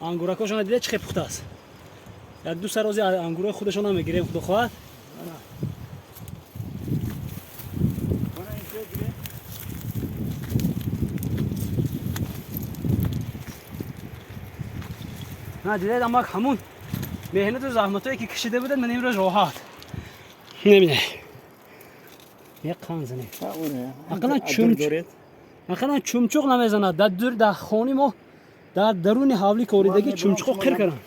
ангуракошона дида чӣ пухтааст. Як ду сарози ангурои худашона мегирем худо хоҳад. на дидед амак ҳамун меҳнату заҳматое ки кишида будад ман имрӯз роҳат. набине як қанзане ақалан чумчуқ намезанад дар хони мо дар даруни ҳавли коридагӣ чумчуқо қир кардам.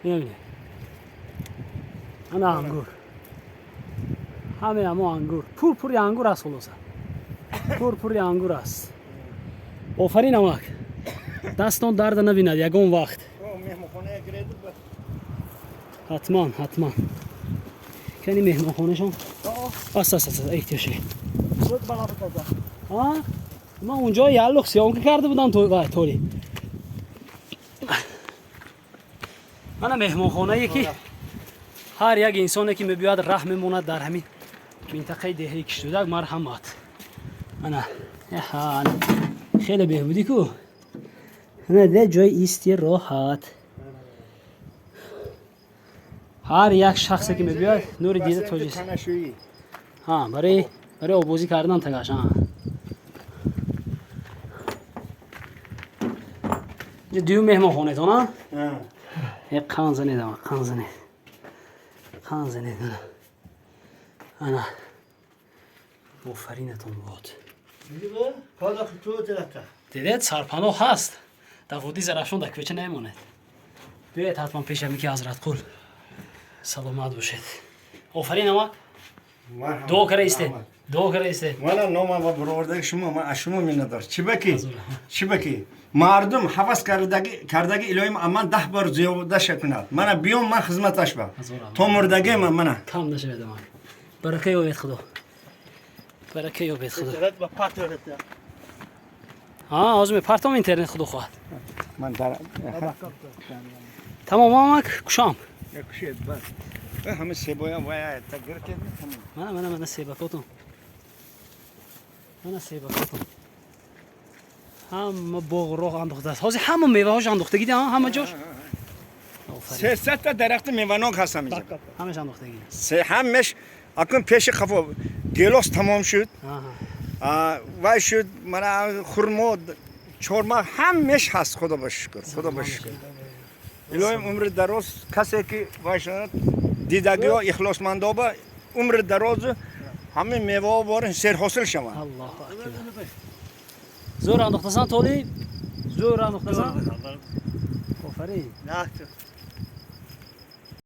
набине ана ангур ҳамеамо ангур пурпури ангур аст холоса пурпури ангур аст. офарин амак дастон дарда набинад ягон вақт. ҳатман кани меҳмонхонашон аст эҳтиёше ман унҷо яллуқ сиёмка карда будам толи. ана меҳмонхонае ки ҳар як инсоне ки мебиёяд раҳ мемонад дар ҳамин минтақаи деҳаи киштудак марҳамат. ана хеле беҳбудӣ ку ана ҷои истироҳат. ҳар як шахсе ки мебиёяд нури дида тоҷис барои обозӣ кардан тагаш. дуюм меҳмонхонетон қан занед ана офаринатон бод. дидед сарпаноҳ ҳаст дар води зарафшон дар кӯча намемонед. биёед ҳатман пешами ки ҳазратқул саломат бошед. офарин амак дуо кара истед. мана нома ва баровардаги шумо ман аз шумо миннатдор. чӣ баки мардум ҳавас кардаги илоҳим аман 10 бор зиёда шакунад. мана биём ман хизматаш ба то мурдагем мана кам нашавед амак. барака ёбед худо. ҳозир мепартом интернет худо хоҳад. тамом амак кушам. ҳамин себоям вая тагиркед мана себакотон ҳама боғ роҳ андохтааст. ҳозир ҳама меваҳош андохтагид ҳама ҷош 300 та дарахти меванок ҳаст ҳаминҷа. ҳамаш андохтагид. ҳамаш акун пеши қафо гелос тамом шуд. вай шуд мана хурмо чорма ҳамаш ҳаст. худо ба шукр. илоҳим умри дароз касе ки вай шуд дидагиҳо ихлосмандоба умри дарозу ҳамин меваҳо борин серҳосил шаванд. аллоҳу акбар. зӯр андохтасан толи? зӯр андохтасан? офарин.